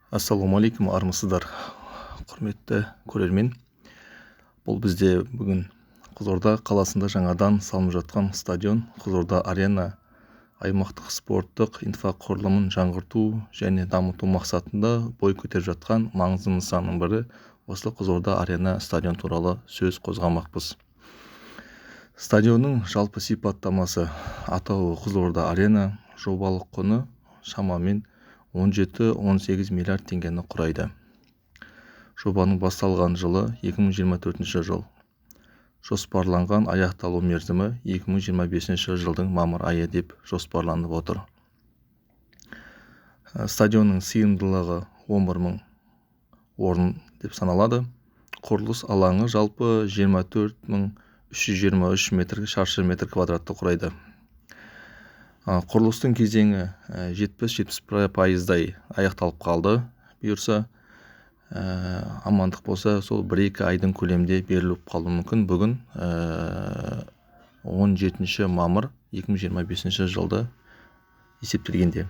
Ассалаумағалейкум, армысыздар, құрметті көрермен. Бұл бізде бүгін Қызылорда қаласында жаңадан салынып жатқан стадион Қызылорда арена аймақтық спорттық инфрақұрылымын жаңғырту және дамыту мақсатында бой көтеріп жатқан маңызды нысанның бірі. Осы Қызылорда арена стадион туралы сөз қозғамақпыз. Стадионның жалпы сипаттамасы: атауы Қызылорда арена, жобалық құны шамамен 17-18 миллиард теңгені құрайды. Жобаның басталған жылы 2024 жыл. Жоспарланған аяқталу мерзімі 2025 жылдың мамыр айы деп жоспарланып отыр. Стадионның сыйымдылығы 11.000 орын деп саналады. Құрылыс алаңы жалпы 24.323 шаршы метр квадратты құрайды. Құрылыстың кезеңі 70-70% аяқталып қалды. Бұйырса, амандық болса, сол 1-2 айдың көлемде беріліп қалуы мүмкін. Бүгін 17 мамыр 2025 жылда есептелгенде.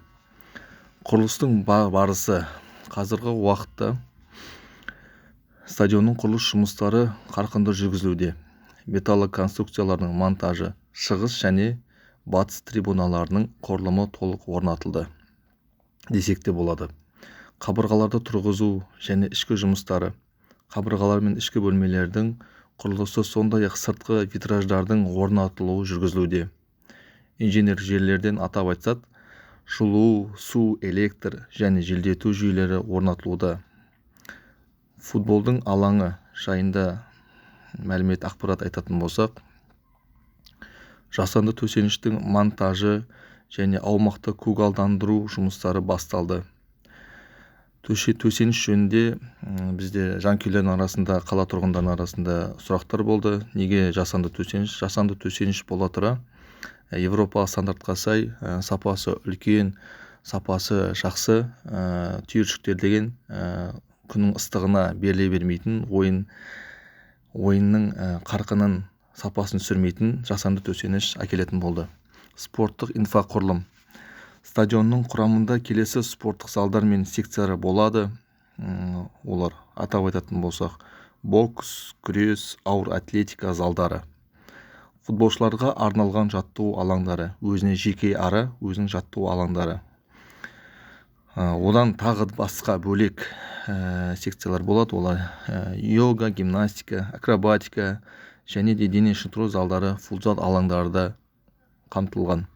Құрылыстың барысы: қазіргі уақытта стадионның құрылыс жұмыстары қарқынды жүргізілуде. Металлы конструкциялардың монтажы, шығыс және батыс трибуналарының құрылымы толық орнатылды десек те болады. Қабырғаларды тұрғызу және ішкі жұмыстары, қабырғалар мен ішкі бөлмелердің құрылысы, сондай-ақ сыртқы витраждардың орнатылуы жүргізілуде. Инженер желілерден атап айтсақ, жылу, су, электр және желдету жүйелері орнатылуда. Футболдың алаңы жайында мәлімет ақпарат айтатын болсақ, жасанды төсеніштің монтажы және аумақты көгалдандыру жұмыстары басталды. Төсеніш жөнінде бізде жанкүйерлердің арасында, қала тұрғындарының арасында сұрақтар болды. Неге жасанды төсеніш? Жасанды төсеніш бола тұра Европа стандартқа сай, сапасы үлкен, сапасы жақсы, түйіршіктелген, күннің ыстығына беріле бермейтін, ойынның қарқынын, сапасын түсірмейтін жасанды төсеніш әкелетін болды. Спорттық инфрақұрылым: стадионның құрамында келесі спорттық залдар мен секциялар болады. Олар атап айтатын болсақ, бокс, күрес, ауыр атлетика залдары, футболшыларға арналған жаттығу алаңдары, өзіне жеке өзінің жаттығу алаңдары. Одан тағы басқа бөлек секциялар болады. Олар йога, гимнастика, акробатика және де дене шынықтыру залдары, футзал алаңдарда қамтылған.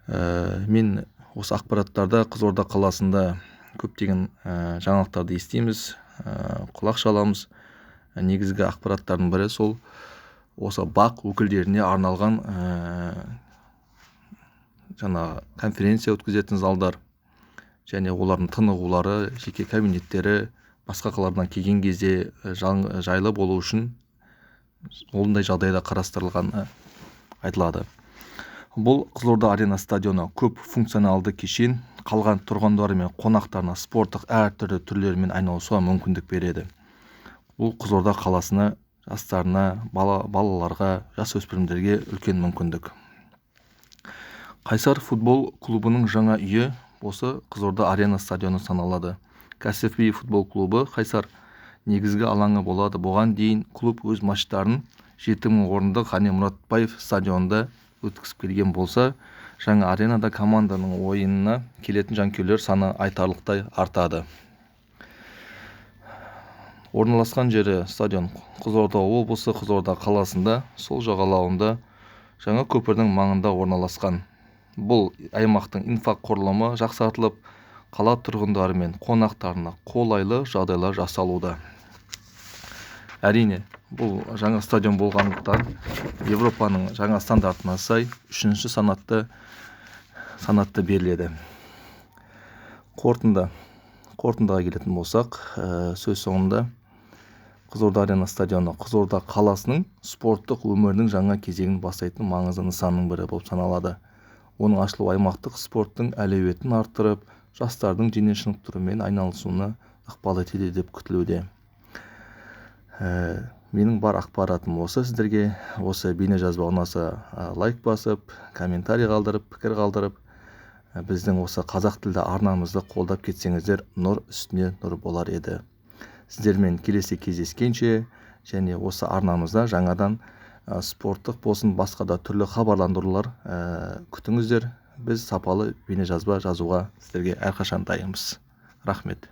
Мен осы ақпараттарда Қызылорда қаласында көптеген жаңалықтарды естиміз, құлақ шаламыз. Негізгі ақпараттардың бірі сол осы бақ өкілдеріне арналған конференция өткізетін залдар және олардың тынығулары, жеке кабинеттері басқа қалардан келген кезде жайлы болу үшін ондай жағдайда қарастырылғаны айтылады. Бұл Қызылорда арена стадионы көп функционалды кешен, қалған тұрғындары мен қонақтарына спорттық әртүрлі түрлерімен айналысуға мүмкіндік береді. Бұл Қызылорда қаласына, жастарына, балаларға, жасөспірімдерге үлкен мүмкіндік. Қайсар футбол клубының жаңа үйі осы Қызылорда арена стадионы саналады. Кәсіби футбол клубы Қайсар негізгі алаңы болады. Бұған дейін клуб өз матчтарын 7000 орындық Ғани Мұратбаев стадионында өткізіп келген болса, жаңа аренада команданың ойынына келетін жанкүйерлер саны айтарлықтай артады. Орналасқан жері: стадион Қызылорда облысы, Қызылорда қаласында, сол жағалауында, жаңа көпірдің маңында орналасқан. Бұл аймақтың инфрақұрылымы жақсартылып, қала тұрғындары мен қонақтарына қолайлы жағдайлар жасалуда. Әрине, бұл жаңа стадион болғандықтан Европаның жаңа стандартына сай 3-ші санатты беріледі. Қорытындыға келетін болсақ, сөз соңында Қызылорда арена стадионы Қызылорда қаласының спорттық өмірінің жаңа кезеңін бастайтын маңызды нысанның бірі болып саналады. Оның ашылу аймақтық спорттың әлеуетін арттырып, жастардың дене шынықтырумен айналысуына ықпал етеді деп күтілуде. Менің бар ақпаратым осы. Сіздерге осы бейне жазба ұнаса лайк басып, комментарий қалдырып, пікір қалдырып, біздің осы қазақ тілді арнамызды қолдап кетсеңіздер, нұр үстіне нұр болар еді. Сіздермен келесі кездескенше және осы арнамызда жаңадан спорттық болсын, басқа да түрлі хабарландырулар күтіңіздер. Біз сапалы бейнежазба жазуға сіздерге әрқашан дайынбыз. Рахмет.